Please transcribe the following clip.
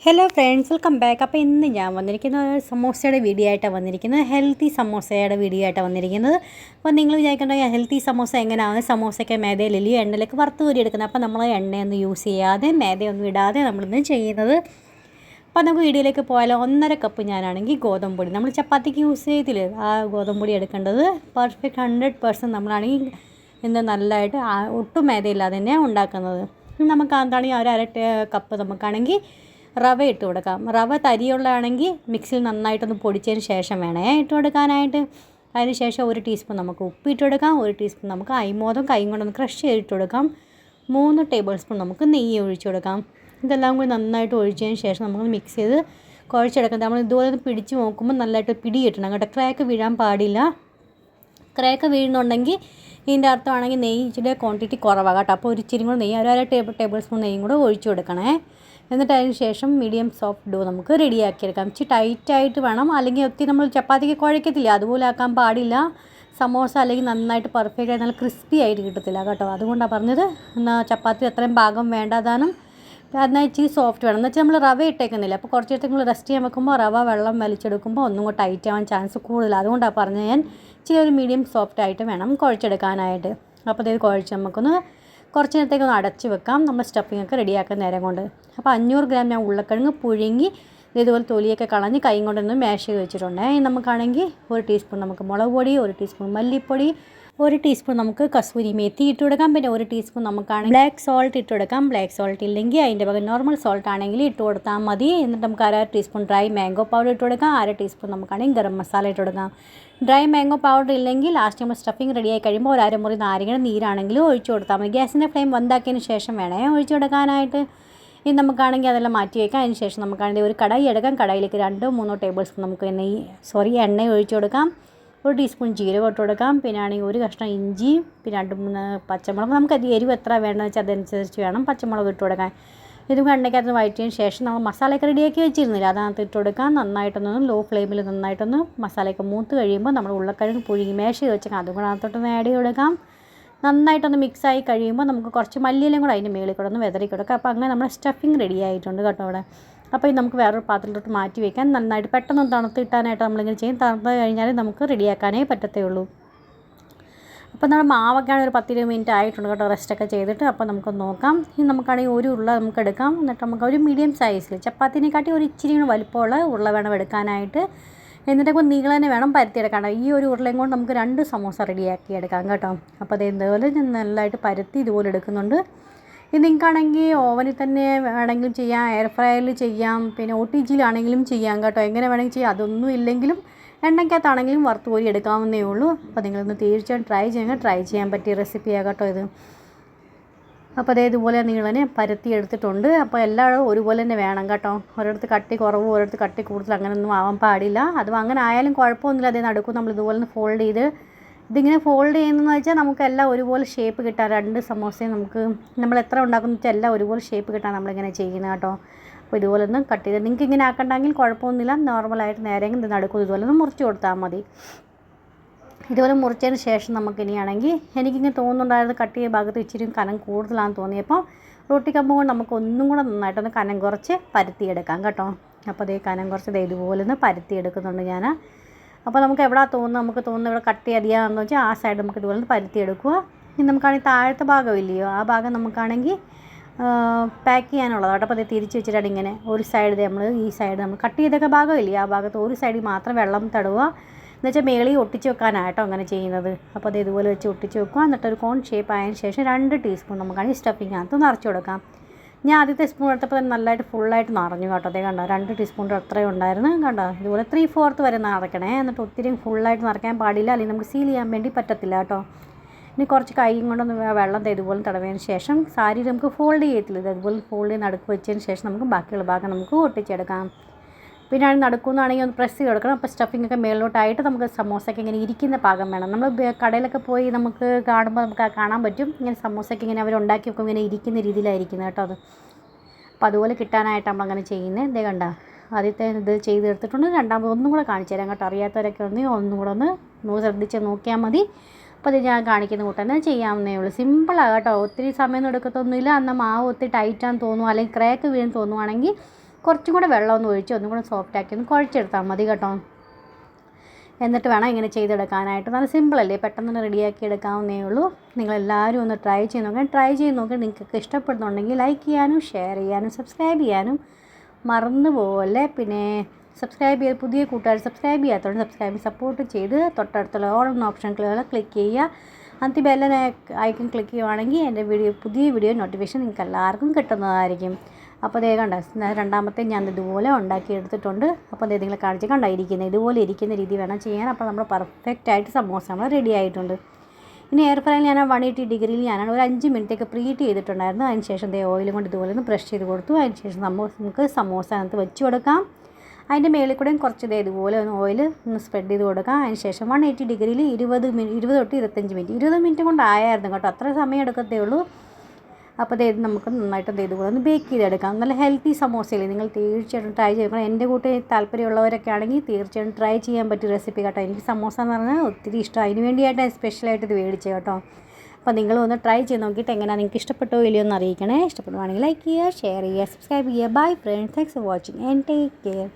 Hello friends, welcome back. അപ്പോൾ ഇന്ന് ഞാൻ വന്നിരിക്കുന്നത് സമോസയുടെ വീഡിയോ ആയിട്ടാണ് വന്നിരിക്കുന്നത്. ഹെൽത്തി സമോസയുടെ വീഡിയോ ആയിട്ടാണ് വന്നിരിക്കുന്നത്. അപ്പോൾ നിങ്ങൾ വിചാരിക്കേണ്ട ഹെൽത്തി സമോസ എങ്ങനെയാണ്? സമോസയ്ക്ക് മേദയിലല്ലയോ എണ്ണയിലേക്ക് വറുത്ത് കോരിയെടുക്കുന്നത്. അപ്പോൾ നമ്മൾ എണ്ണയൊന്നും യൂസ് ചെയ്യാതെ മേദയൊന്നും ഇടാതെ നമ്മളിന്ന് ചെയ്യുന്നത്. അപ്പോൾ നമുക്ക് വീഡിയോയിലേക്ക് പോയാലോ. 1.5 കപ്പ് ഞാനാണെങ്കിൽ ഗോതമ്പ് പൊടി, നമ്മൾ ചപ്പാത്തിക്ക് യൂസ് ചെയ്തില്ലേ ആ ഗോതമ്പ് പൊടി എടുക്കേണ്ടത്. പെർഫെക്റ്റ് 100% നമ്മളാണെങ്കിൽ ഇന്ന് നല്ലതായിട്ട് ഒട്ടും മേദയില്ലാതെ തന്നെയാണ് ഉണ്ടാക്കുന്നത്. നമുക്ക് എന്താണെങ്കിൽ ഒരു 1/2 കപ്പ് നമുക്കാണെങ്കിൽ റവ ഇട്ട് കൊടുക്കാം. റവ തരിയുള്ളതാണെങ്കിൽ മിക്സിയിൽ നന്നായിട്ടൊന്ന് പൊടിച്ചതിന് ശേഷം വേണേ ഇട്ട് കൊടുക്കാനായിട്ട്. അതിന് ശേഷം 1 ടീസ്പൂൺ നമുക്ക് ഉപ്പ് ഇട്ട് കൊടുക്കാം. 1 ടീസ്പൂൺ നമുക്ക് അരിമോദം കൈ കൊണ്ടൊന്ന് ക്രഷ് ചെയ്തിട്ട് കൊടുക്കാം. 3 ടേബിൾ സ്പൂൺ നമുക്ക് നെയ്യ് ഒഴിച്ചു കൊടുക്കാം. ഇതെല്ലാം കൂടി നന്നായിട്ട് ഒഴിച്ചതിന് ശേഷം നമുക്ക് മിക്സ് ചെയ്ത് കുഴച്ചെടുക്കാം. നമ്മൾ ഇതുപോലെ പിടിച്ച് നോക്കുമ്പോൾ നല്ലതായിട്ട് പിടി കിട്ടണം കേട്ടോ. ക്രാക്ക് വീഴാൻ പാടില്ല. ക്രാക്ക് വീഴുന്നുണ്ടെങ്കിൽ ഇതിൻ്റെ അർത്ഥമാണെങ്കിൽ നെയ്യ് ഇച്ചിരി ക്വാണ്ടിറ്റി കുറവാണ് കേട്ടോ. അപ്പോൾ ഒരു ഇച്ചിരി കൂടെ നെയ്യ്, ഒരു ടേബിൾ സ്പൂൺ നെയ്യും കൂടെ ഒഴിച്ചു കൊടുക്കണേ. എന്നിട്ട് അതിന് ശേഷം മീഡിയം സോഫ്റ്റ് ഡോ നമുക്ക് റെഡിയാക്കിയെടുക്കാം. ഇച്ചിരി ടൈറ്റായിട്ട് വേണം, അല്ലെങ്കിൽ ഒത്തിരി നമ്മൾ ചപ്പാത്തിക്ക് കുഴക്കത്തില്ല അതുപോലെ ആക്കാൻ പാടില്ല. സമോസ അല്ലെങ്കിൽ നന്നായിട്ട് പെർഫെക്റ്റ് ആയി നല്ല ക്രിസ്പി ആയിട്ട് കിട്ടത്തില്ല കേട്ടോ. അതുകൊണ്ടാണ് പറഞ്ഞത്. എന്നാൽ ചപ്പാത്തി അത്രയും ഭാഗം വേണ്ടതാനും, എന്നാൽ ഇച്ചിരി സോഫ്റ്റ് വേണം. എന്ന് വെച്ചാൽ നമ്മൾ റവ ഇട്ടേക്കുന്നില്ല. അപ്പോൾ കുറച്ച് നേരത്തേക്ക് നമ്മൾ റെസ്റ്റ് ചെയ്യാൻ വെക്കുമ്പോൾ റവ വെള്ളം വലിച്ചെടുക്കുമ്പോൾ ഒന്നും കൂടെ ടൈറ്റ് ആവാൻ ചാൻസ് കൂടുതലാണ്. അതുകൊണ്ടാണ് പറഞ്ഞത് ഞാൻ ഇച്ചിരി ഒരു മീഡിയം സോഫ്റ്റ് ആയിട്ട് വേണം കുഴച്ചെടുക്കാനായിട്ട്. അപ്പോൾ ഇത് കുഴച്ച് നമുക്കൊന്ന് കുറച്ച് നേരത്തേക്ക് ഒന്ന് അടച്ച് വെക്കാം, നമ്മൾ സ്റ്റഫിംഗ് ഒക്കെ റെഡിയാക്കുന്ന നേരം കൊണ്ട്. അപ്പോൾ 500 ഗ്രാം ഞാൻ ഉരുളക്കിഴങ്ങ് പുഴുങ്ങി ഇതുപോലെ തൊലിയൊക്കെ കളഞ്ഞ് കൈ കൊണ്ടൊന്ന് മാഷ് ചെയ്ത് വെച്ചിട്ടുണ്ട്. നമുക്കാണെങ്കിൽ 1 ടീസ്പൂൺ നമുക്ക് മുളക് പൊടി, 1 ടീസ്പൂൺ മല്ലിപ്പൊടി, 1 ടീസ്പൂൺ നമുക്ക് കസൂരി മേത്തി ഇട്ട് കൊടുക്കാം. പിന്നെ 1 ടീസ്പൂൺ നമുക്കാണെങ്കിൽ ബ്ലാക്ക് സോൾട്ട് ഇട്ട് കൊടുക്കാം. ബ്ലാക്ക് സോൾട്ട് ഇല്ലെങ്കിൽ അതിൻ്റെ പകരം നോർമൽ സോൾട്ട് ആണെങ്കിൽ ഇട്ട് കൊടുത്താൽ മതി. എന്നിട്ട് നമുക്ക് 1/2 ടീസ്പൂൺ ഡ്രൈ മാംഗോ പൗഡർ ഇട്ട് കൊടുക്കാം. 1/2 ടീസ്പൂൺ നമുക്കാണെങ്കിൽ ഗരം മസാല ഇട്ട് കൊടുക്കാം. ഡ്രൈ മാംഗോ പൗഡർ ഇല്ലെങ്കിൽ ലാസ്റ്റ് നമ്മൾ സ്റ്റഫിങ് റെഡിയായി കഴിയുമ്പോൾ ഒരു അരമുറി നാരങ്ങയുടെ നീരാണെങ്കിലും ഒഴിച്ചു കൊടുത്താൽ മതി. ഗ്യാസിൻ്റെ ഫ്ലെയിം വന്നാക്കിയതിന് ശേഷം വേണേ ഒഴിച്ചു കൊടുക്കാനായിട്ട്. ഇനി നമുക്കാണെങ്കിൽ അതെല്ലാം മാറ്റി വയ്ക്കാം. അതിന് ശേഷം നമുക്കാണെങ്കിൽ ഒരു കടായി എടുക്കാം. കടായിലേക്ക് 2-3 ടേബിൾ സ്പൂൺ നമുക്ക് എണ്ണ ഒഴിച്ചു കൊടുക്കാം. 1 ടീസ്പൂൺ ജീരകം ഇട്ട് കൊടുക്കാം. പിന്നെ ആണെങ്കിൽ 1 കഷ്ണം ഇഞ്ചി, പിന്നെ 2-3 പച്ചമുളക്. നമുക്ക് എരിവ് എത്ര വേണമെന്ന് വെച്ചാൽ അതനുസരിച്ച് വേണം പച്ചമുളക് ഇട്ട് കൊടുക്കാൻ. ഇതും എണ്ണയ്ക്കകത്ത് വഴറ്റിയതിന് ശേഷം നമ്മൾ മസാലയൊക്കെ റെഡിയാക്കി വെച്ചിരുന്നില്ല, അതിനകത്ത് ഇട്ട് കൊടുക്കാം. നന്നായിട്ടൊന്ന് ലോ ഫ്ലെയിമിൽ നന്നായിട്ടൊന്ന് മസാലയൊക്കെ മൂത്ത് കഴിയുമ്പോൾ നമ്മൾ ഉരുളക്കിഴങ്ങ് പുഴുങ്ങി മാഷ് ചെയ്ത് വെച്ചാൽ അതും കൂടെ അതിനകത്തോട്ടൊന്ന് ആഡ് ചെയ്ത് കൊടുക്കാം. നന്നായിട്ടൊന്ന് മിക്സായി കഴിയുമ്പോൾ നമുക്ക് കുറച്ച് മല്ലിയിലും കൂടെ അതിൻ്റെ മേളിൽ കൂടെ ഒന്ന് വെതറി കൊടുക്കാം. അപ്പോൾ അങ്ങനെ നമ്മുടെ സ്റ്റഫിങ് റെഡി ആയിട്ടുണ്ട് കേട്ടോ അവിടെ. അപ്പോൾ ഇത് നമുക്ക് വേറൊരു പാത്രത്തിലോട്ട് മാറ്റി വയ്ക്കാൻ. നന്നായിട്ട് പെട്ടെന്ന് തണുത്ത് കിട്ടാനായിട്ട് നമ്മളിങ്ങനെ ചെയ്യും. തണുത്ത് കഴിഞ്ഞാൽ നമുക്ക് റെഡിയാക്കാനേ പറ്റത്തേ ഉള്ളൂ. അപ്പോൾ നമ്മുടെ മാവൊക്കെയാണ് ഒരു 10-20 മിനിറ്റ് ആയിട്ടുണ്ട് കേട്ടോ, റെസ്റ്റൊക്കെ ചെയ്തിട്ട്. അപ്പോൾ നമുക്ക് നോക്കാം. ഇനി നമുക്കാണെങ്കിൽ ഒരു ഉരുള നമുക്ക് എടുക്കാം. എന്നിട്ട് നമുക്ക് ഒരു മീഡിയം സൈസിൽ ചപ്പാത്തിനെക്കാട്ടി ഒരു ഇച്ചിരി വലിപ്പമുള്ള ഉരുള വേണം എടുക്കാനായിട്ട്. എന്നിട്ടൊക്കെ നീളം തന്നെ വേണം പരത്തിയെടുക്കാൻ. ഈ ഒരു ഉരുളയും കൊണ്ട് നമുക്ക് 2 സമോസ റെഡിയാക്കി എടുക്കാം കേട്ടോ. അപ്പോൾ അത് ഇതുപോലെ ഞാൻ നല്ലതായിട്ട് പരത്തി ഇതുപോലെ എടുക്കുന്നുണ്ട്. ഇത് നിങ്ങൾക്കാണെങ്കിൽ ഓവനിൽ തന്നെ വേണമെങ്കിലും ചെയ്യാം, എയർ ഫ്രയറിൽ ചെയ്യാം, പിന്നെ OTGയിലാണെങ്കിലും ചെയ്യാം കേട്ടോ. എങ്ങനെ വേണമെങ്കിൽ ചെയ്യാം. അതൊന്നും ഇല്ലെങ്കിലും എണ്ണയ്ക്കകത്താണെങ്കിലും വറുത്ത് കോരി എടുക്കാവുന്നേ ഉള്ളൂ. അപ്പോൾ നിങ്ങളൊന്ന് തീർച്ചയായും ട്രൈ ചെയ്യാൻ പറ്റിയ റെസിപ്പിയാണ് കേട്ടോ ഇത്. അപ്പോൾ അതേ ഇതുപോലെ നീളനെ പരത്തി എടുത്തിട്ടുണ്ട്. അപ്പോൾ എല്ലാവരും ഒരുപോലെ തന്നെ വേണം കേട്ടോ. ഒരിടത്ത് കട്ടി കുറവ്, ഒരിടത്ത് കട്ടി കൂടുതൽ, അങ്ങനെയൊന്നും ആവാൻ പാടില്ല. അതും അങ്ങനെ ആയാലും കുഴപ്പമൊന്നുമില്ല. അതേ നടക്കും നമ്മൾ ഇതുപോലെ ഒന്ന് ഫോൾഡ് ചെയ്ത് ഇതിങ്ങനെ ഫോൾഡ് ചെയ്യുന്നതെന്ന് വെച്ചാൽ നമുക്ക് എല്ലാം ഒരുപോലെ ഷേപ്പ് കിട്ടാൻ 2 സമോസയും നമുക്ക് നമ്മൾ എത്ര ഉണ്ടാക്കുന്ന വെച്ചാൽ എല്ലാം ഒരുപോലെ ഷേപ്പ് കിട്ടാൻ നമ്മളിങ്ങനെ ചെയ്യുന്നത് കേട്ടോ. അപ്പോൾ ഇതുപോലെ ഒന്ന് കട്ട് ചെയ്ത് നിങ്ങൾക്ക് ഇങ്ങനെ ആക്കണ്ടെങ്കിൽ കുഴപ്പമൊന്നുമില്ല. നോർമലായിട്ട് നേരെങ്കിൽ ഇത് നടക്കും ഇതുപോലെ ഒന്ന് മുറിച്ച് കൊടുത്താൽ മതി. ഇതുപോലെ മുറിച്ചതിന് ശേഷം നമുക്കിനിയാണെങ്കിൽ എനിക്കിങ്ങനെ തോന്നുന്നുണ്ടായിരുന്നു കട്ട് ചെയ്ത ഭാഗത്ത് ഇച്ചിരി കനം കൂടുതലാണെന്ന് തോന്നിയപ്പോൾ റൊട്ടി കമ്പ് കൊണ്ട് നമുക്ക് ഒന്നും കൂടെ നന്നായിട്ടൊന്ന് കനം കുറച്ച് പരത്തിയെടുക്കാം കേട്ടോ. അപ്പോൾ അതേ കനം കുറച്ച് ഇതുപോലെ ഒന്ന് പരത്തിയെടുക്കുന്നുണ്ട് ഞാൻ. അപ്പോൾ നമുക്ക് എവിടെ നമുക്ക് തോന്നുന്നു ഇവിടെ കട്ട് ചെയ്യാന്ന് വെച്ചാൽ ആ സൈഡ് നമുക്ക് ഇതുപോലെ പരത്തിയെടുക്കുക. ഇനി നമുക്കാണെങ്കിൽ താഴത്തെ ഭാഗം ഇല്ലയോ, ആ ഭാഗം നമുക്കാണെങ്കിൽ പാക്ക് ചെയ്യാനുള്ളത് കേട്ടോ. അപ്പോൾ അത് തിരിച്ച് വെച്ചിട്ടാണ് ഇങ്ങനെ ഒരു സൈഡ് നമ്മൾ ഈ സൈഡ് നമ്മൾ കട്ട് ചെയ്തൊക്കെ ഭാഗമില്ലേ ആ ഭാഗത്ത് ഒരു സൈഡിൽ മാത്രം വെള്ളം തടവുക. എന്നുവെച്ചാൽ മേളിൽ ഒട്ടിച്ച് വെക്കാനായിട്ടോ അങ്ങനെ ചെയ്യുന്നത്. അപ്പോൾ അത് ഇതുപോലെ വെച്ച് ഒട്ടിച്ച് വെക്കുക. എന്നിട്ടൊരു കോൺ ഷേപ്പ് ആയതിന് ശേഷം 2 ടീസ്പൂൺ നമുക്കാണെങ്കിൽ സ്റ്റഫിങ്ങിനകത്ത് നിറച്ച് കൊടുക്കാം. ഞാൻ ആദ്യത്തെ സ്പൂൺ എടുത്തപ്പോൾ തന്നെ നല്ലതായിട്ട് ഫുള്ളായിട്ട് നിറഞ്ഞു കേട്ടോ. അതേ കണ്ടോ, 2 ടീസ്പൂണിൻ്റെ അത്രയും ഉണ്ടായിരുന്നു കണ്ടോ. ഇതുപോലെ 3/4 വരെ നിറയ്ക്കണേ. എന്നിട്ട് ഒത്തിരി ഫുള്ളായിട്ട് നിറയ്ക്കാൻ പാടില്ല, അല്ലെങ്കിൽ നമുക്ക് സീൽ ചെയ്യാൻ വേണ്ടി പറ്റത്തില്ല കേട്ടോ. ഇനി കുറച്ച് കൈയും കൊണ്ടൊന്ന് വെള്ളം ഇതുപോലെ തടവിയതിന് ശേഷം സാരി നമുക്ക് ഫോൾഡ് ചെയ്യത്തില്ല, ഇതുപോലെ ഫോൾഡ് ചെയ്ത് നടുക്ക് വെച്ചതിന് ശേഷം നമുക്ക് ബാക്കിയുള്ള ഭാഗം നമുക്ക് ഒട്ടിച്ചെടുക്കാം. പിന്നെ അത് നടക്കുന്നതാണെങ്കിൽ ഒന്ന് പ്രസ് ചെയ്ത് കൊടുക്കണം. അപ്പോൾ സ്റ്റഫിംഗ് ഒക്കെ മേളിലോട്ടായിട്ട് നമുക്ക് സമോസയ്ക്ക് ഇങ്ങനെ ഇരിക്കുന്ന പാകം വേണം. നമ്മൾ കടയിലൊക്കെ പോയി നമുക്ക് കാണുമ്പോൾ നമുക്ക് കാണാൻ പറ്റും ഇങ്ങനെ സമോസയ്ക്ക് ഇങ്ങനെ അവർ ഉണ്ടാക്കി വെക്കും, ഇങ്ങനെ ഇരിക്കുന്ന രീതിയിലായിരിക്കുന്നത് കേട്ടോ അത്. അപ്പോൾ അതുപോലെ കിട്ടാനായിട്ട് നമ്മളങ്ങനെ ചെയ്യുന്നത്. ഇതേ കണ്ട ആദ്യത്തെ ഇത് ചെയ്തെടുത്തിട്ടുണ്ട്. രണ്ടാമത് ഒന്നും കൂടെ കാണിച്ചു തരാം കേട്ടോ. അറിയാത്തവരൊക്കെ ഒന്നും കൂടെ ഒന്ന് ശ്രദ്ധിച്ച് നോക്കിയാൽ മതി. അപ്പോൾ ഇത് ഞാൻ കാണിക്കുന്ന കൂട്ടം തന്നെ ചെയ്യാവുന്നേ ഉള്ളൂ. സിമ്പിളാണ് കേട്ടോ, ഒത്തിരി സമയമൊന്നും എടുക്കത്തൊന്നുമില്ല. എന്നാൽ മാവ് ഒത്തിരി ടൈറ്റാന്ന് തോന്നുന്നു അല്ലെങ്കിൽ ക്രാക്ക് വീഴും തോന്നുവാണെങ്കിൽ കുറച്ചും കൂടെ വെള്ളം ഒന്ന് ഒഴിച്ച് ഒന്നും കൂടെ സോഫ്റ്റാക്കി ഒന്ന് കുഴച്ചെടുത്താൽ മതി കേട്ടോ. എന്നിട്ട് വേണം ഇങ്ങനെ ചെയ്തെടുക്കാനായിട്ട്. നല്ല സിമ്പിളല്ലേ, പെട്ടെന്ന് തന്നെ റെഡിയാക്കി എടുക്കാവുന്നേ ഉള്ളൂ. നിങ്ങളെല്ലാവരും ഒന്ന് ട്രൈ ചെയ്ത് നോക്കാം. ട്രൈ ചെയ്ത് നോക്കി നിങ്ങൾക്ക് ഇഷ്ടപ്പെടുന്നുണ്ടെങ്കിൽ ലൈക്ക് ചെയ്യാനും ഷെയർ ചെയ്യാനും സബ്സ്ക്രൈബ് ചെയ്യാനും മറന്നു പോകല്ലേ. പിന്നെ സബ്സ്ക്രൈബ് ചെയ്ത് പുതിയ കൂട്ടുകാർ സബ്സ്ക്രൈബ് ചെയ്യാത്തതുകൊണ്ട് സബ്സ്ക്രൈബ് സപ്പോർട്ട് ചെയ്ത് തൊട്ടടുത്തുള്ള ഓൾ എന്ന ഓപ്ഷൻ ക്ലിക്ക് ചെയ്യുക. എന്നിട്ട് ബെൽ ഐക്കൺ ക്ലിക്ക് ചെയ്യുവാണെങ്കിൽ എൻ്റെ പുതിയ വീഡിയോ നോട്ടിഫിക്കേഷൻ നിങ്ങൾക്ക് എല്ലാവർക്കും കിട്ടുന്നതായിരിക്കും. അപ്പോൾ അതേ കണ്ട രണ്ടാമത്തെ ഞാൻ ഇതുപോലെ ഉണ്ടാക്കി എടുത്തിട്ടുണ്ട്. അപ്പോൾ അതേ നിങ്ങൾ കാണിച്ച് കണ്ടായിരിക്കുന്നത് ഇതുപോലെ ഇരിക്കുന്ന രീതി വേണം ചെയ്യാൻ. അപ്പോൾ നമ്മൾ പെർഫെക്റ്റായിട്ട് സമോസ നമ്മൾ റെഡി ആയിട്ടുണ്ട്. ഇനി എയർ ഫ്രൈയിൽ ഞാൻ 180 ഡിഗ്രിയിൽ ഞാനാണ് ഒരു 5 മിനിറ്റൊക്കെ പ്രീഹീറ്റ് ചെയ്തിട്ടുണ്ടായിരുന്നു. അതിന് ശേഷം ദേ ഓയിലും കൊണ്ട് ഇതുപോലെ ഒന്ന് ബ്രഷ് ചെയ്ത് കൊടുത്തു. അതിന് ശേഷം നമുക്ക് സമോസ അതിനകത്ത് വെച്ച് കൊടുക്കാം. അതിൻ്റെ മേളിൽ കൂടെയും കുറച്ച് ഇതുപോലെ ഒന്ന് ഓയിൽ ഒന്ന് സ്പ്രെഡ് ചെയ്ത് കൊടുക്കാം. അതിന് ശേഷം 180 ഡിഗ്രിയിൽ 20 തൊട്ട് 25 മിനിറ്റ് 20 മിനിറ്റ് കൊണ്ടായിരുന്നു കേട്ടോ, അത്ര സമയം എടുക്കത്തേ ഉള്ളൂ. അപ്പോൾ നമുക്ക് നന്നായിട്ട് ഇതുപോലെ ഒന്ന് ബേക്ക് ചെയ്തെടുക്കാം. നല്ല ഹെൽത്തി സമോസയില്ലേ, നിങ്ങൾ തീർച്ചയായിട്ടും ട്രൈ ചെയ്യണം. എൻ്റെ കൂട്ടി താല്പര്യമുള്ളവരൊക്കെ ആണെങ്കിൽ തീർച്ചയായിട്ടും ട്രൈ ചെയ്യാൻ പറ്റിയ റെസിപ്പി കേട്ടോ. എനിക്ക് സമോസ എന്ന് പറഞ്ഞാൽ ഒത്തിരി ഇഷ്ടം, അതിന് വേണ്ടിയിട്ട് സ്പെഷ്യലായിട്ട് ഇത് മേടിച്ചത് കേട്ടോ. അപ്പോൾ നിങ്ങളൊന്ന് ട്രൈ ചെയ്ത് നോക്കിയിട്ട് എങ്ങനെയാണ് നിങ്ങൾക്ക് ഇഷ്ടപ്പെട്ടോ ഇല്ലയോ എന്ന് അറിയിക്കണേ. ഇഷ്ടപ്പെടുവാണെങ്കിൽ ലൈക്ക് ചെയ്യുക, ഷെയർ ചെയ്യുക, സബ്സ്ക്രൈബ് ചെയ്യുക. Bye friends, thanks for watching and take care.